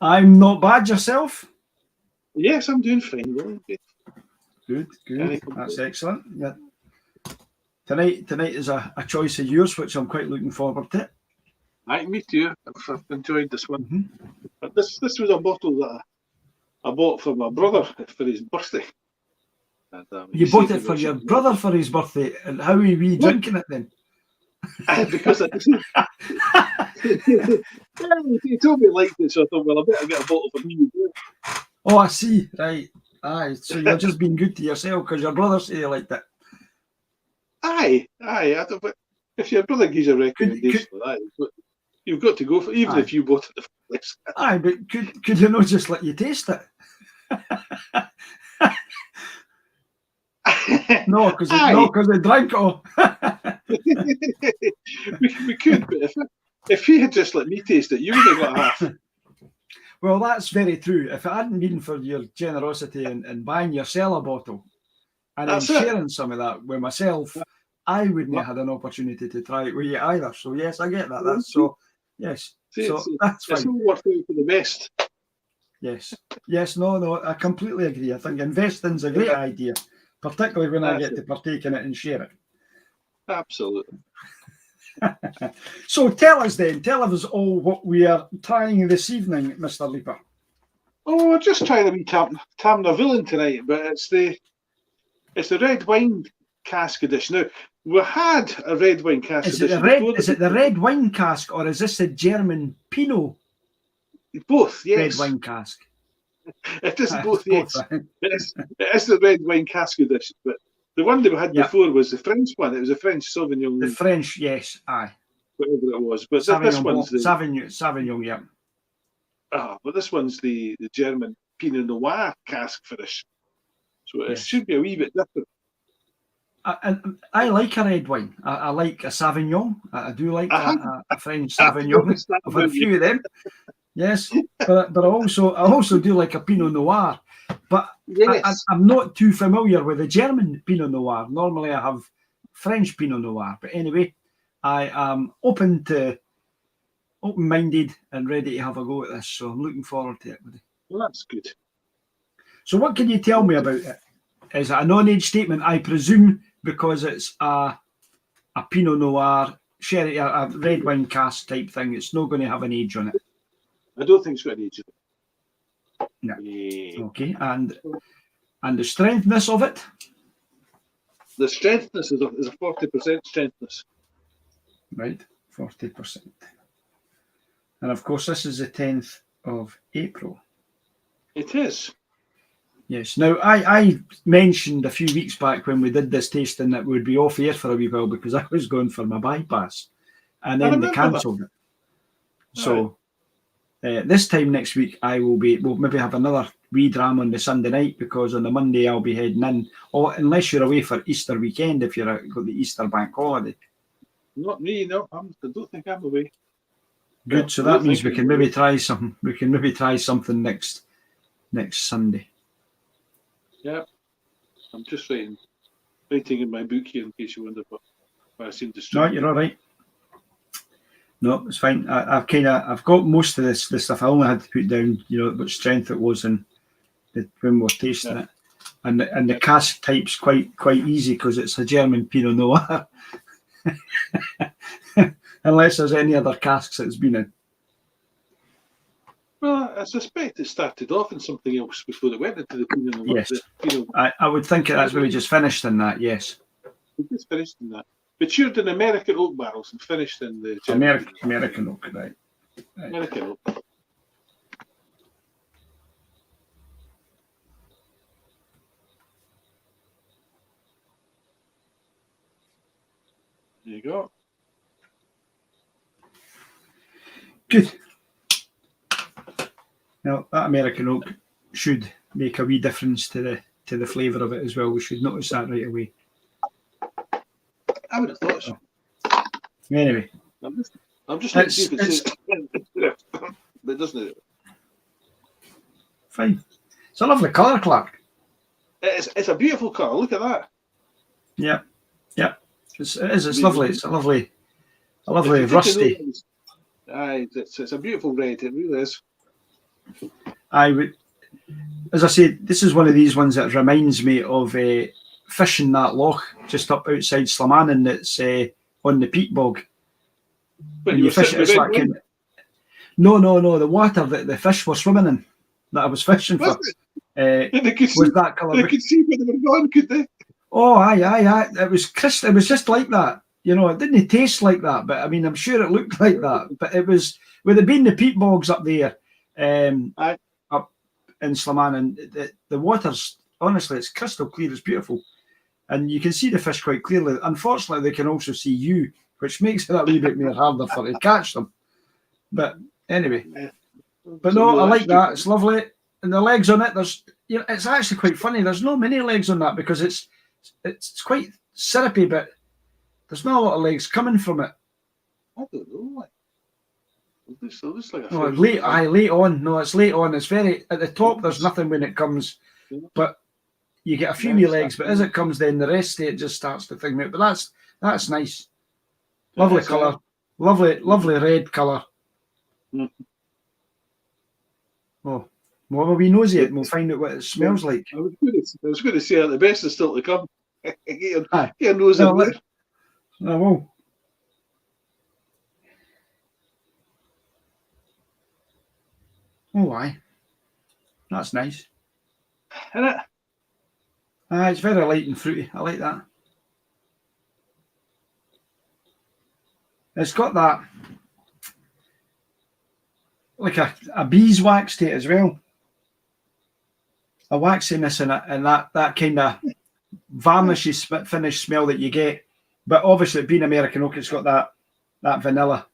I'm not bad. Yourself? Yes, I'm doing fine. Well, Good. That's excellent. Yeah. Tonight is a choice of yours, which I'm quite looking forward to. Aye, me too. I've enjoyed this one. Mm-hmm. But this was a bottle that I bought for my brother for his birthday. And, You bought it for your brother for his birthday, and how are we drinking it then? Because I he told me he liked it, so I thought, well, I better get a bottle for me. Oh, I see. Right. Aye. So you're just being good to yourself because your brother said he liked it. Aye. But if your brother gives a recommendation for that, you've got to go for it, even if you bought it in the first place. Aye, but could you not just let you taste it? No, because they drank it all. we could, but if he had just let me taste it, you would have got half. Well, that's very true. If it hadn't been for your generosity in buying yourself a bottle and then sharing some of that with myself, I wouldn't have had an opportunity to try it with you either. So yes, I get that. That's so. Yes, so that's fine. It's all worked out for the best. Yes. No, I completely agree. I think investing's a great idea, particularly when I get to partake in it and share it. Absolutely. So tell us all what we are trying this evening, Mr. Leaper. Oh, we're just trying to be Tamnavullin tonight, but it's the red wine cask edition. Now, we had a red wine cask edition. Is it the red wine cask, or is this a German Pinot? Both, yes. Red wine cask. It is both, yes. It is the red wine cask edition, but the one that we had before was the French one. It was a French Sauvignon. The French, yes, aye. Whatever it was. But this one's the Sauvignon, yeah. But this one's the German Pinot Noir cask finish. So it should be a wee bit different. I like a red wine. I like a Sauvignon. I do like a French Sauvignon. I've had a few of them. Yes, but I also do like a Pinot Noir. But yes. I'm not too familiar with the German Pinot Noir. Normally I have French Pinot Noir. But anyway, I am open-minded and ready to have a go at this. So I'm looking forward to it. Well, that's good. So what can you tell me about it? Is it a non-age statement, I presume, because it's a Pinot Noir, sherry, a red wine cask type thing? It's not going to have an age on it. I don't think it's got an age on it. No. Okay, and the strengthness of it? The strengthness is a 40% strengthness. Right, 40%. And of course, this is the 10th of April. It is. Yes. Now, I mentioned a few weeks back when we did this tasting that we'd be off air for a wee while because I was going for my bypass, and then they cancelled it. So this time next week, we'll maybe have another wee dram on the Sunday night, because on the Monday I'll be heading in. Or unless you're away for Easter weekend, if you're got the Easter bank holiday. Not me, no. I don't think I'm away. Good. So that means we can maybe try something. We can maybe try something next Sunday. Yeah, I'm just writing in my book here in case you wonder what I seem to struggle. No, you're all right. No, it's fine. I've got most of this stuff. I only had to put down, what strength it was when we were tasting it, and the cask type's quite easy because it's a German Pinot Noir, unless there's any other casks it's been in. Well, I suspect it started off in something else before it went into the Pinot Noir. Yes, I would think that's maybe just finished in that. Yes, it just finished in that. Matured in American oak barrels and finished in the American oak, right? American oak. There you go. Good. Now that American oak should make a wee difference to the flavour of it as well. We should notice that right away. I would have thought so. Anyway, I'm just looking to see if it's but doesn't it? Fine. It's a lovely colour, Clark. It's a beautiful colour. Look at that. Yeah. It's lovely. It's a lovely rusty. Aye, it's a beautiful red. It really is. I would, as I said, this is one of these ones that reminds me of fishing that loch just up outside Slamanan that's on the peat bog. When And you you were fish sitting it, with it's red like wine, no, the water that the fish were swimming in that I was fishing was for it? They could was see. that colour. They could see where they were going, could they? Oh, aye. It was crystal. It was just like that. You know, it didn't taste like that, but I mean, I'm sure it looked like that. But it was, with it being the peat bogs up there, Aye. up in Slaman, and the water's, honestly, it's crystal clear. It's beautiful. And you can see the fish quite clearly. Unfortunately, they can also see you, which makes it a wee bit more harder for to catch them. But anyway, Yeah. but So, no, I that's like that. good. It's lovely. And the legs on it, it's actually quite funny. There's no many legs on that because it's quite syrupy, but there's not a lot of legs coming from it. I don't know. Like, it looks like a No, fresh late on. No, it's late on. It's very at the top. There's nothing when it comes, but you get a few wee legs. But as it comes, then the rest of it just starts to thing out. But that's nice. Lovely colour. Lovely red colour. Mm. Oh, well, we nosy it and we'll find out what it smells like. I was going to say that the best is still to come. Get Aye. your nose in there. I will. Oh, aye. That's nice. Isn't it? Aye, it's very light and fruity. I like that. It's got that, like a beeswax to it as well. A waxiness in it, and that kind of varnishy finish smell that you get. But obviously, being American oak, it's got that vanilla.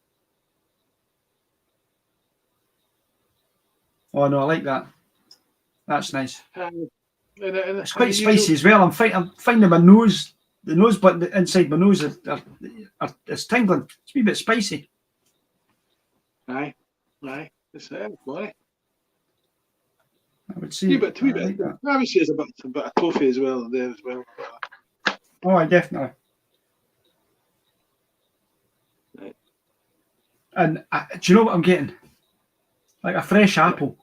Oh no, I like that. That's nice. It's quite spicy as well. I'm finding my nose, the nose button inside my nose is tingling. It's a wee bit spicy. Aye. It's funny. I would say. Like obviously, there's a bit of toffee as well there as well. Oh, I definitely. Right. And do you know what I'm getting? Like a fresh apple.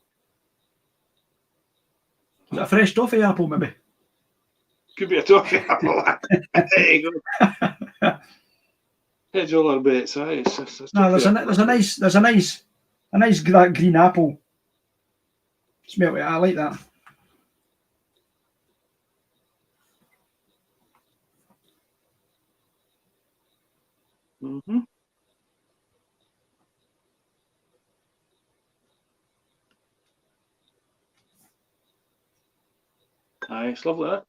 Is it a fresh toffee apple, maybe? Could be a toffee apple. There you go. Hedge all our bets. Aye. No, there's a nice that green apple smell. I like that. Mm-hmm. Aye, it's lovely, that.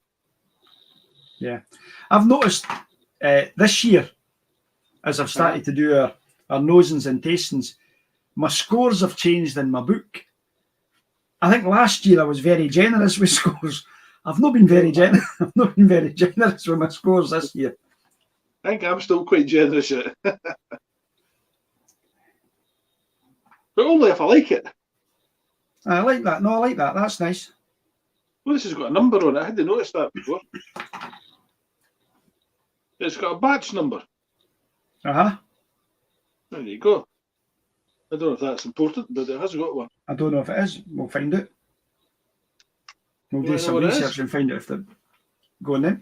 Yeah, I've noticed this year, as I've started to do our nosings and tastings, my scores have changed in my book. I think last year I was very generous with scores. I've not been very generous. I've not been very generous with my scores this year. I think I'm still quite generous yet. But only if I like it. I like that. No, I like that. That's nice. Well, this has got a number on it. I hadn't noticed that before. It's got a batch number. Uh-huh. There you go. I don't know if that's important, but it has got one. I don't know if it is. We'll find it. We'll do some research and find out if they're going in.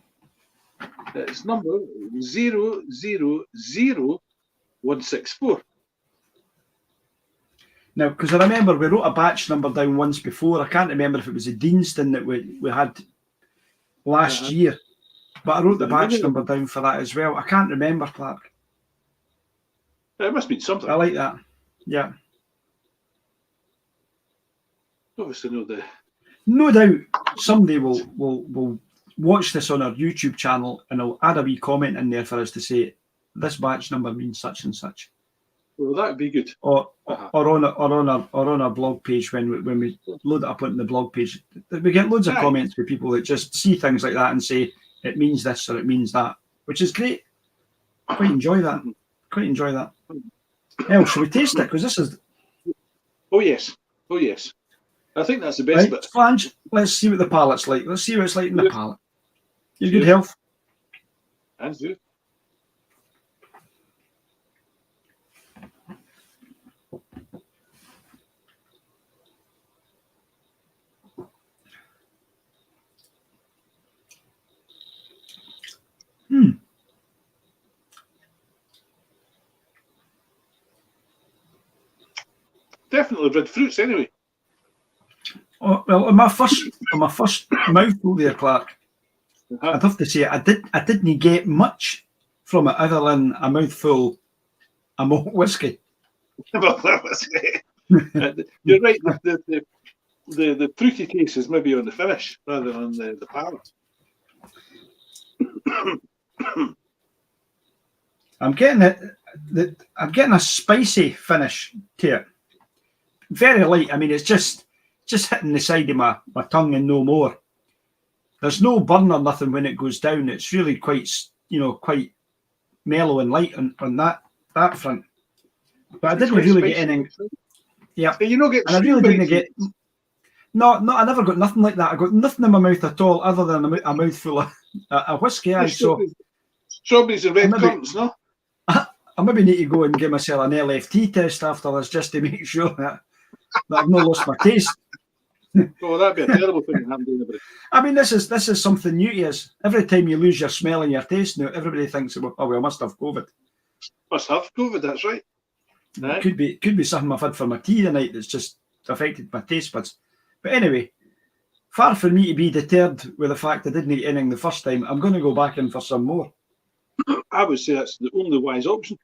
It's number 000164. Now, because I remember we wrote a batch number down once before. I can't remember if it was a Deanston that we had last year, but I wrote the batch number down for that as well. I can't remember, Clark. It must be something. I like that. Yeah. Obviously, no doubt somebody will watch this on our YouTube channel and I'll add a wee comment in there for us to say this batch number means such and such. Well, that would be good. Or on our blog page when we load it up on the blog page, we get loads of comments from people that just see things like that and say it means this or it means that, which is great. Quite enjoy that. Hell, shall we taste it? Because this is. Oh yes. I think that's the best bit. Flange, let's see what the palate's like. Let's see what it's like in the palate. Your good health. And you. Definitely red fruits anyway. Oh, well, on my first mouthful there, Clark, I'd have to say I didn't get much from it other than a mouthful of malt whiskey. Well, that was it. You're right. The fruity taste is maybe on the finish rather than on the palate. I'm getting a spicy finish to it. Very light. I mean, it's just hitting the side of my tongue and no more. There's no burn or nothing when it goes down. It's really quite mellow and light on that front. But I didn't really get anything. Yeah, you don't get. And I really didn't get. No, I never got nothing like that. I got nothing in my mouth at all, other than a mouthful of whiskey. Strawberries and red currants, no? I maybe need to go and give myself an LFT test after this just to make sure that I've not lost my taste. Oh, that'd be a terrible thing to happen to anybody. I mean, this is something new to us. Every time you lose your smell and your taste now, everybody thinks, oh, well, I must have COVID. Must have COVID, that's right. It could be something I've had for my tea tonight that's just affected my taste buds. But anyway, far from me to be deterred with the fact I didn't eat anything the first time, I'm going to go back in for some more. I would say that's the only wise option.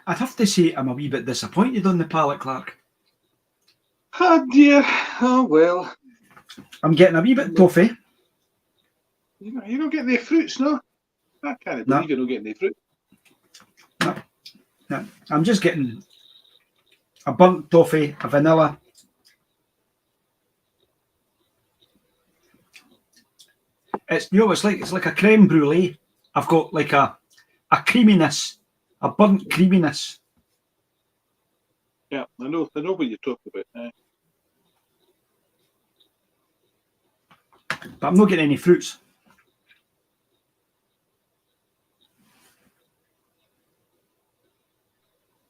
I'd have to say I'm a wee bit disappointed on the palate, Clark. Oh dear. Oh well. I'm getting a wee bit toffee. You don't get any fruits, no? I can't believe you don't get any fruit. No. I'm just getting a burnt toffee, a vanilla. It's it's like a creme brulee. I've got like a creaminess, a burnt creaminess. Yeah, I know what you're talking about. But I'm not getting any fruits.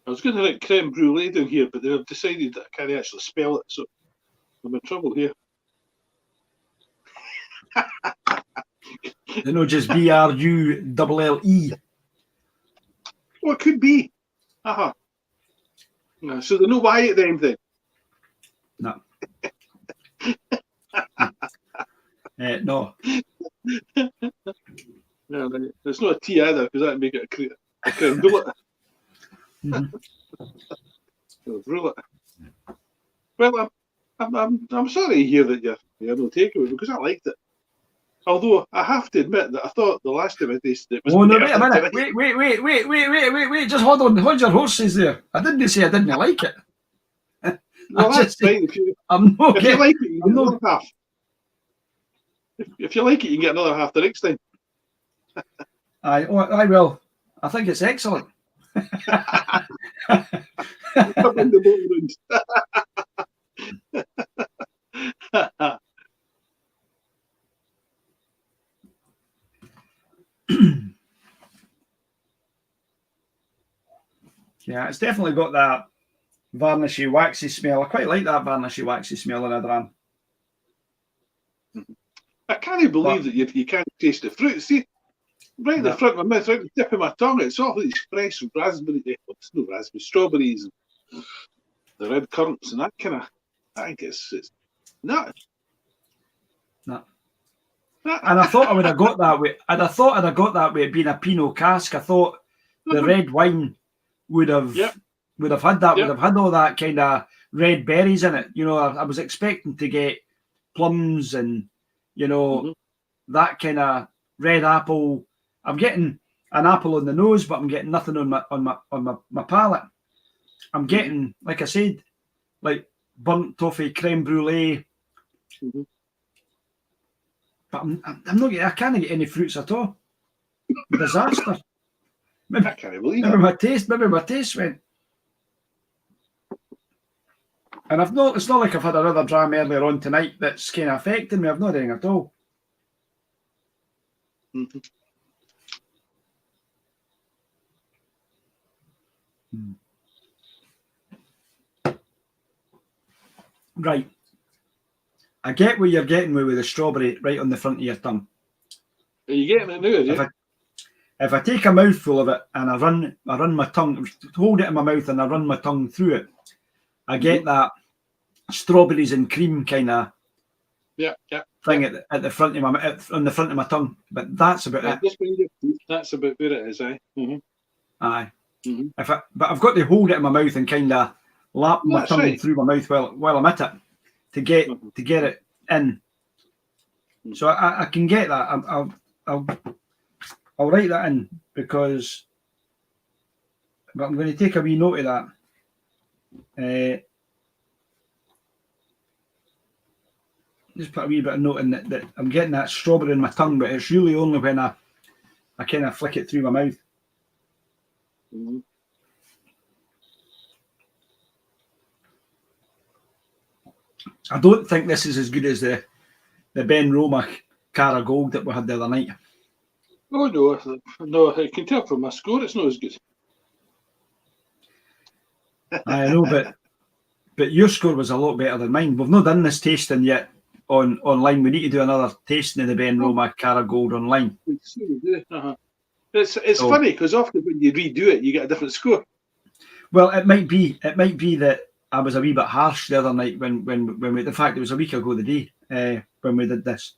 I was going to write creme brulee down here, but they've decided that I can't actually spell it, so I'm in trouble here. They know just BRULLE. Well, it could be. So they know why at the end then. No. No. No, there's not a T either, because that would make it a creme brulee. Brulee. Well, I'm sorry to hear that you're no takeaway, because I liked it. Although I have to admit that I thought the last time I tasted it was. Oh no! Wait a minute! Wait! Just hold on! Hold your horses there. I didn't say I didn't like it. Well, that's fine. If you like it, you get another half. If you like it, you can get another half the next time. I will. I think it's excellent. Yeah, it's definitely got that varnishy, waxy smell. I quite like that varnishy, waxy smell in a dram. I can't believe that you can't taste the fruit. See, right in the front of my mouth, right in the tip of my tongue, it's all these fresh raspberry, it's no raspberry, strawberries, and the red currants, and that kind of. I think it's not. No. And I thought I would have got that way. And I thought I'd have got that way it being a Pinot cask. I thought the red wine would have had that, would have had all that kind of red berries in it. You know, I was expecting to get plums and, you know, that kind of red apple. I'm getting an apple on the nose, but I'm getting nothing on my palate. I'm getting, like I said, like burnt toffee, creme brulee. But I'm not getting. I can't get any fruits at all. Disaster. I can't believe it. Maybe my taste went. And it's not like I've had another dram earlier on tonight that's kind of affecting me. I've not anything at all. Right. I get what you're getting with the strawberry right on the front of your tongue. Are you getting it now, are you? If I take a mouthful of it and I run my tongue, hold it in my mouth and I run my tongue through it, I get that strawberries and cream kind of thing at the front of on the front of my tongue. But that's about it. Just when you get, that's about where it is, eh? Aye. But I've got to hold it in my mouth and kind of lap my tongue through my mouth while I'm at it to get it in. So I can get that. I'll write that in because, but I'm going to take a wee note of that. Just put a wee bit of note in that I'm getting that strawberry in my tongue, but it's really only when I kind of flick it through my mouth. I don't think this is as good as the Ben Roma Cara Gold that we had the other night. Oh no! I can tell from my score it's not as good. I know, but your score was a lot better than mine. We've not done this tasting yet online. We need to do another tasting of the Ben Roma Cara Gold online. It's funny because often when you redo it, you get a different score. Well, it might be that I was a wee bit harsh the other night when we. In fact, it was a week ago the day when we did this.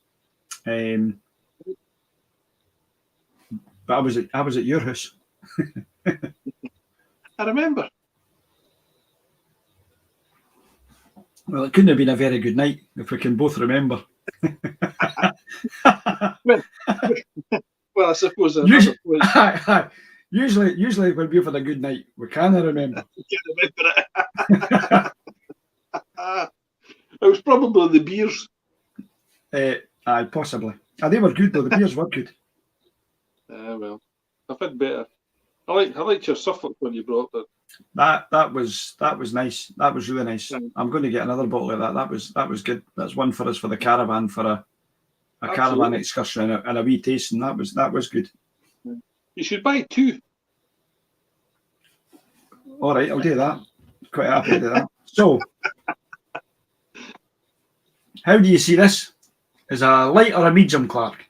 But I was at your house. I remember. Well, it couldn't have been a very good night if we can both remember. well, I suppose. Usually when we've had a good night, we can't remember. Can't remember it. It was probably the beers. Aye, possibly. They were good though. The beers were good. Well, I've had better. I liked your Suffolk when you brought it. That was nice. That was really nice. I'm going to get another bottle of that. That was good. That's one for us for the caravan for a caravan excursion and a wee tasting. That was good. You should buy 2. All right, I'll do that. Quite happy to do that. So, how do you see this? Is a light or a medium, Clark?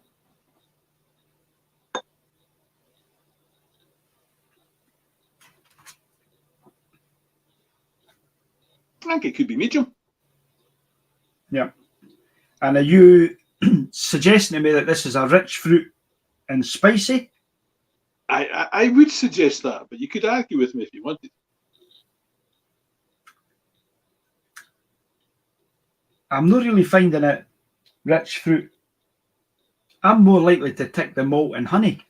I think it could be medium. Yeah. And are you suggesting to me that this is a rich fruit and spicy? I would suggest that, but you could argue with me if you wanted. I'm not really finding it rich fruit. I'm more likely to tick the malt and honey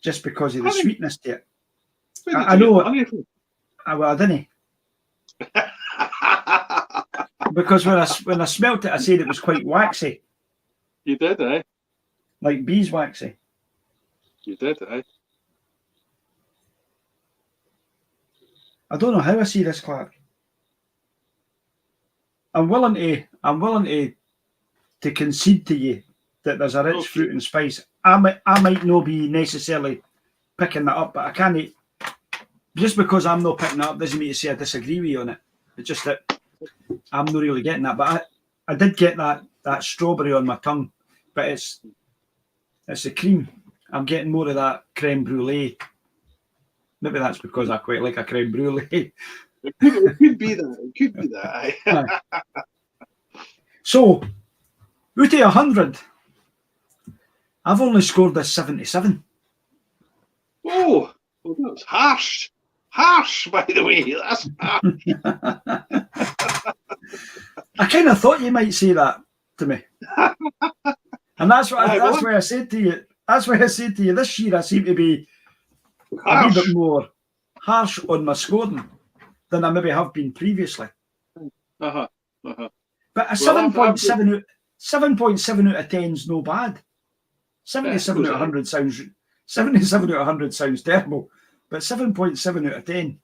just because of the sweetness to it. I know it. Well, I didn't. Because when I smelt it, I said it was quite waxy. You did, eh? Like beeswaxy. You did, eh? I don't know how I see this, Clark. I'm willing to concede to you that there's a rich fruit and spice. I might not be necessarily picking that up, but I can't. Just because I'm not picking it up doesn't mean to say I disagree with you on it. It's just that I'm not really getting that. But I did get that strawberry on my tongue, but it's the cream. I'm getting more of that creme brulee. Maybe that's because I quite like a creme brulee. It could be that. It could be that. So, out of 100, I've only scored a 77. Oh, well, that's harsh. Harsh, by the way. That's harsh. I kind of thought you might say that to me, and that's why I said to you. That's why I said to you this year I seem to be a wee bit more harsh on my scoring than I maybe have been previously. But a 7.7 out of 10 is no bad. 77 out of 100 sounds 77 out of 100 sounds terrible, but 7.7 out of 10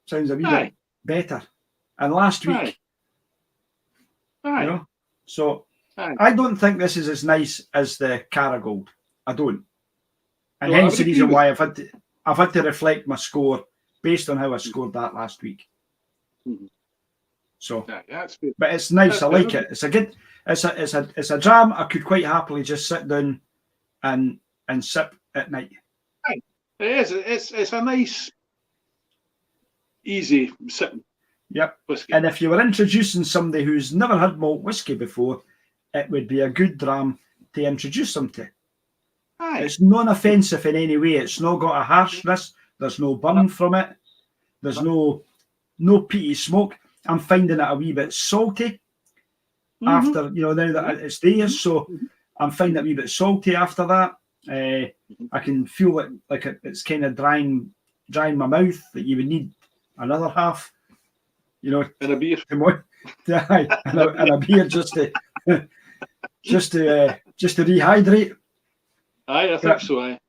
sounds a wee bit better. And last week, you know, so I don't think this is as nice as the Cara Gold. I don't, and hence the reason why I've had to reflect my score based on how I scored that last week. So, yeah, that's good. But it's nice. That's I like good. it. It's a good. It's a dram I could quite happily just sit down and sip at night. It is. It's a nice, easy sipping. Yep. Whiskey. And if you were introducing somebody who's never had malt whiskey before, it would be a good dram to introduce them to. Aye. It's non-offensive in any way. It's not got a harshness. There's no burn from it. There's no peaty smoke. I'm finding it a wee bit salty after, now that it's there. So I'm finding it a wee bit salty after that. I can feel it like it's kind of drying my mouth, that you would need another half. And a beer. And a beer just to rehydrate. Aye, I think so. Aye.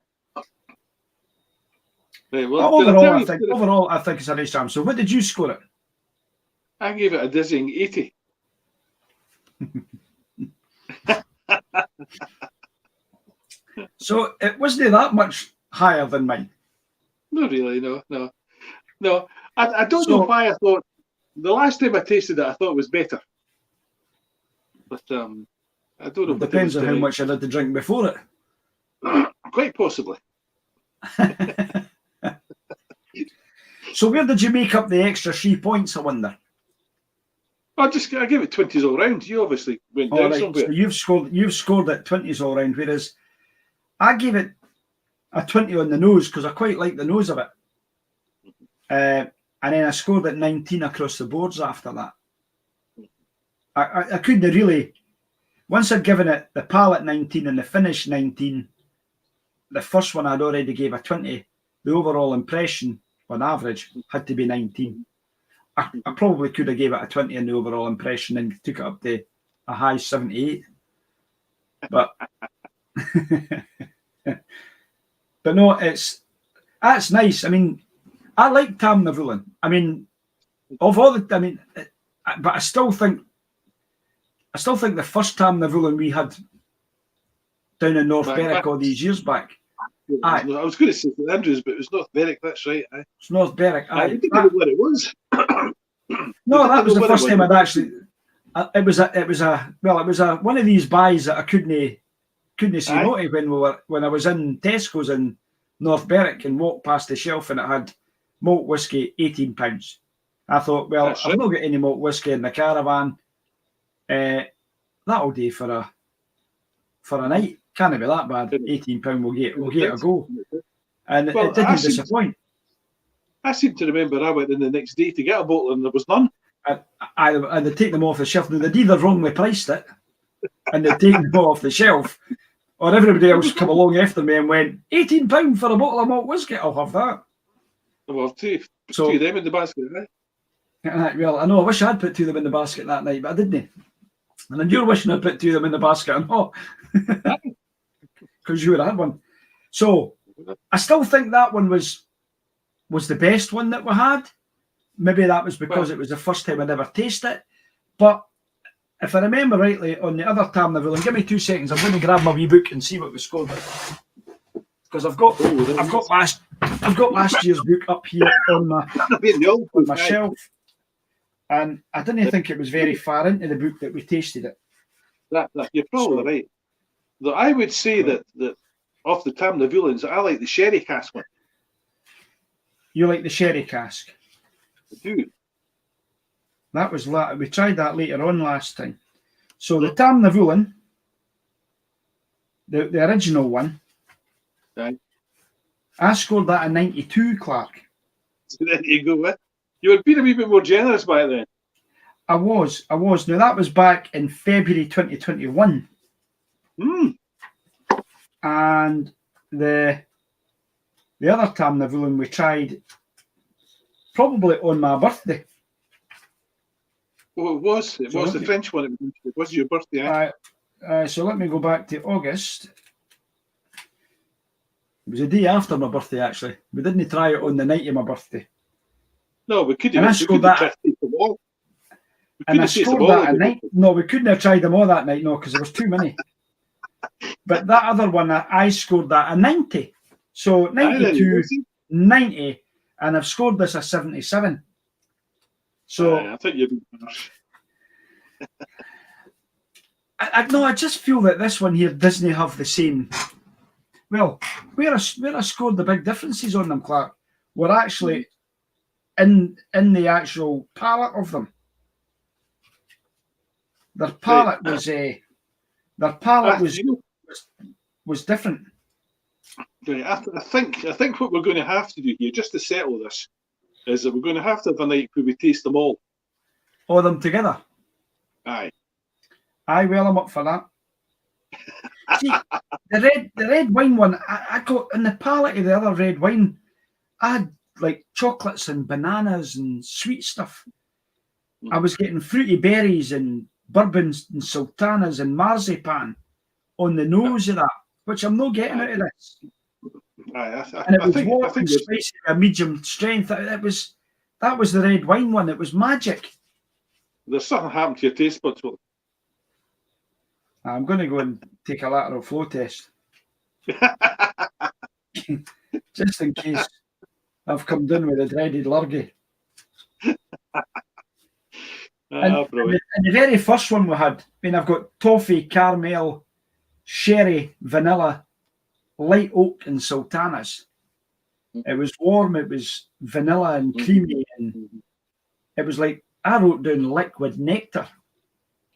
Right, well, overall, I think it's a nice jam. So, what did you score it? I gave it a dizzying 80. So it wasn't that much higher than mine. Not really, no. I don't know why I thought the last time I tasted it, I thought it was better. But I don't know. It depends on how much I had to drink before it. Quite possibly. So where did you make up the extra 3 points, I wonder? I gave it 20s all round. You obviously went down somewhere. So you've scored it 20s all round, whereas I gave it a 20 on the nose because I quite like the nose of it. And then I scored it 19 across the boards after that. I couldn't really, once I'd given it the palate 19 and the finish 19, the first one I'd already gave a 20. The overall impression on average had to be 19. I probably could have gave it a 20 in the overall impression and took it up to a high 78. But but no, that's nice. I mean, I like Tamnavullin. I mean, but I still think the first Tamnavullin we had down in North Berwick all these years back. I was going to say St Andrews, but it was North Berwick. That's right. Aye. It's North Berwick. I didn't know what it was. No, that was the first time I'd actually. It was one of these buys that I couldn't say no to when I was in Tesco's in North Berwick and walked past the shelf and it had malt whiskey £18. I thought, well, I've not got any malt whiskey in the caravan. That'll do for a night. Can't be that bad. £18 we'll get a go. And it didn't disappoint. I seem to remember I went in the next day to get a bottle and there was none. And they'd take them off the shelf. Now, they'd either wrongly priced it and they'd taken them off the shelf, or everybody else come along after me and went, £18 for a bottle of malt whiskey, I'll have that. Well, two of them in the basket, right? Well, I know, I wish I had put two of them in the basket that night, but I didn't. And you're wishing I'd put two of them in the basket, I know. Because you would have had one. So, I still think that one was the best one that we had. Maybe that was because it was the first time I'd ever tasted it. But if I remember rightly, on the other Tamnavullin, give me 2 seconds, I'm going to grab my wee book and see what we scored with. Because I've got last year's book up here on my shelf. And I didn't think it was very far into the book that we tasted it. You're probably right. Though I would say that of the Tamnavullins, I like the sherry cask one. You like the sherry cask? I do. That was we tried that later on last time. So the Tamnavullin, the original one, right. I scored that a 92, Clark. So there you go. You were being a wee bit more generous by then. I was. Now that was back in February 2021. And the other Tamnavullin we tried probably on my birthday. Well, it was the French one. It was your birthday. So let me go back to August. It was the day after my birthday, actually. We didn't try it on the night of my birthday. No, we could have. And I scored that. And I scored that at night. No, we couldn't have tried them all that night, no, because there was too many. But that other one, I scored that a 90. So 92, 90, and I've scored this a 77. So I think you're being harsh. I just feel that this one here doesn't have the same. Well, where I scored the big differences on them, Clark, were actually in the actual palette of them. Their palette was was different. Right, I think what we're going to have to do here, just to settle this, is that we're going to have a night where we taste them all. All of them together. Aye. Well, I'm up for that. See, the red wine one, I got in the palette of the other red wine, I had like chocolates and bananas and sweet stuff. I was getting fruity berries and bourbons and sultanas and marzipan on the nose of that, which I'm not getting out of this. And it was warm and spicy, a medium strength. That was the red wine one. It was magic. There's something happened to your taste buds. I'm going to go and take a lateral flow test. Just in case I've come down with a dreaded lurgy. And the very first one we had, I've got toffee, caramel, sherry, vanilla, light oak and sultanas. It was warm, it was vanilla and creamy, and it was like, I wrote down liquid nectar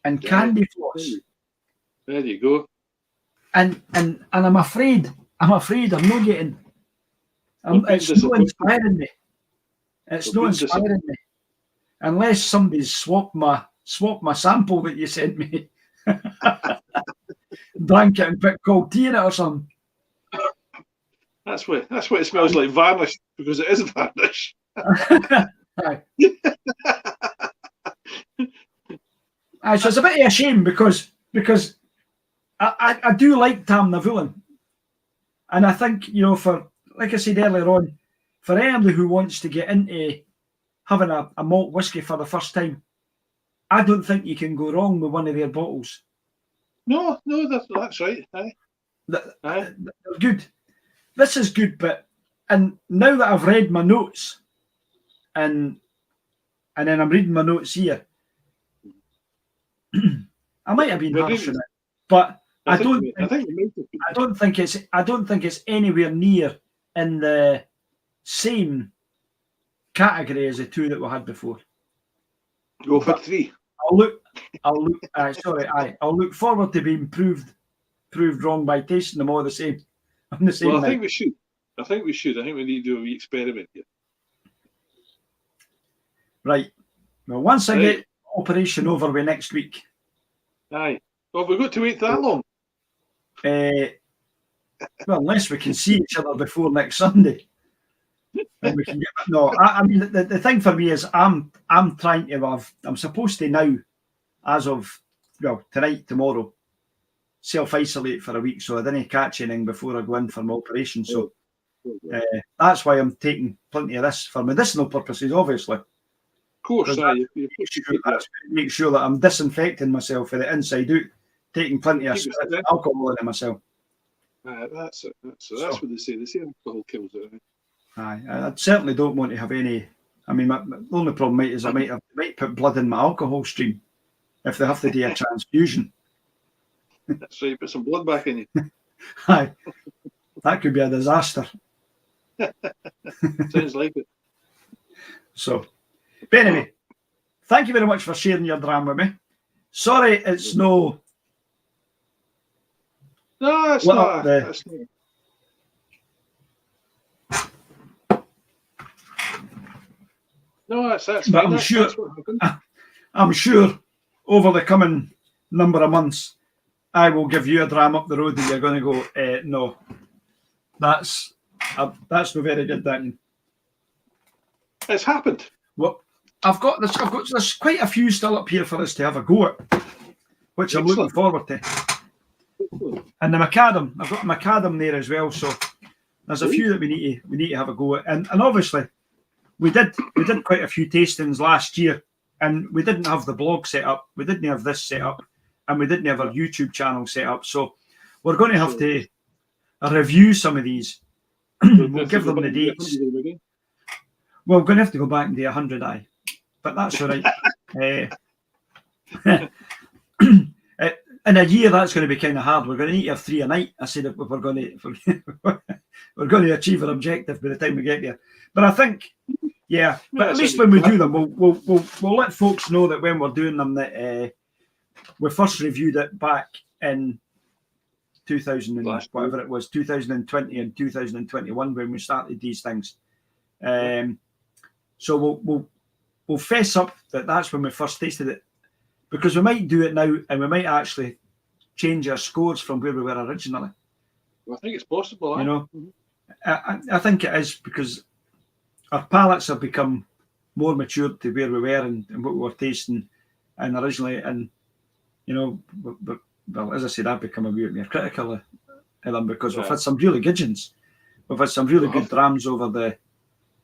and candy floss. There you go. And I'm afraid I'm not getting. It's not inspiring me. It's not inspiring me, unless somebody's swapped my sample that you sent me, drank it and put cold tea in it or something. That's what it smells like, varnish, because it is varnish. Aye. Aye, so it's a bit of a shame because I do like Tamnavullin, and I think, for, like I said earlier on, for anybody who wants to get into having a malt whiskey for the first time, I don't think you can go wrong with one of their bottles. No, that's right. Aye. They're good. This is good, and now that I've read my notes, and then I'm reading my notes here, I might have been harsh on it, but I don't think it's anywhere near in the same category as the two that we had before. Go for 3. I'll look forward to being proved wrong by tasting them all the same. On the same well, I night. think we should. I think we need to do a wee experiment here. Right. Well, once I get operation over with next week. Aye. Well, we've got to wait that long. Well, unless we can see each other before next Sunday. And we can get, no, I mean, the thing for me is I'm trying to I'm supposed to now, as of, tonight, tomorrow, self-isolate for a week, so I didn't catch anything before I go in for my operation. So that's why I'm taking plenty of this for medicinal purposes, obviously. Of course, make sure that I'm disinfecting myself from the inside out, taking plenty of alcohol into myself. That's it. That's what they say. They say alcohol kills it. Aye, I certainly don't want to have any. I mean, the only problem is I might put blood in my alcohol stream if they have to do a transfusion. That's right. Put some blood back in you. Aye, that could be a disaster. Sounds like it. So, but anyway, thank you very much for sharing your drama with me. Sorry, it's no. No, it's not. No, that's but fine. I'm sure over the coming number of months, I will give you a dram up the road and you're going to go, no, that's not very good, Danny. It's happened. Well, I've got there's quite a few still up here for us to have a go at, which I'm looking forward to. And the macadam, I've got the macadam there as well, so there's a few that we need to have a go at, and obviously we did quite a few tastings last year, and we didn't have the blog set up, we didn't have this set up, and we didn't have our YouTube channel set up, so we're going to have to review some of these. We'll give them the dates. Well, we're going to have to go back and do 100, but that's all right. In a year, that's going to be kind of hard. We're going to need to have 3 a night. I said if we're going to achieve our objective by the time we get there. But I think, yeah. But at least when we do them, we'll let folks know that when we're doing them that we first reviewed it back in 2000 and whatever it was, 2020 and 2021 when we started these things. So we'll fess up that that's when we first tasted it, because we might do it now and we might actually change our scores from where we were originally. Well, I think it's possible. You know, I think it is, because our palates have become more matured to where we were and what we were tasting and originally. And, you know, well, as I said, I've become a bit more critical of them because we've had some really good ones. We've had some really good drams over the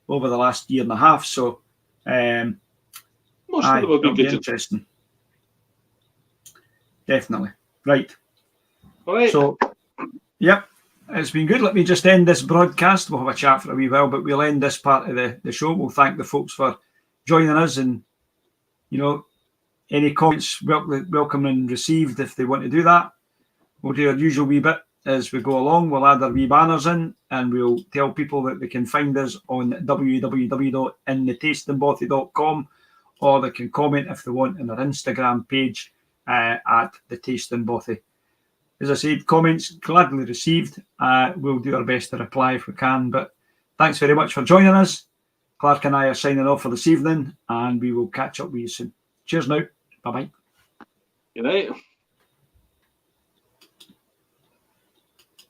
last year and a half. So, most of them will be interesting. Definitely. Right. All right. So, yep, it's been good. Let me just end this broadcast. We'll have a chat for a wee while, but we'll end this part of the show. We'll thank the folks for joining us, and, you know, any comments welcome and received if they want to do that. We'll do our usual wee bit as we go along. We'll add our wee banners in, and we'll tell people that they can find us on www.inthetastingbothy.com, or they can comment if they want on our Instagram page at the Tasting Bothy. As I said, comments gladly received. We'll do our best to reply if we can. But thanks very much for joining us. Clark and I are signing off for this evening, and we will catch up with you soon. Cheers now. Bye-bye. Good night.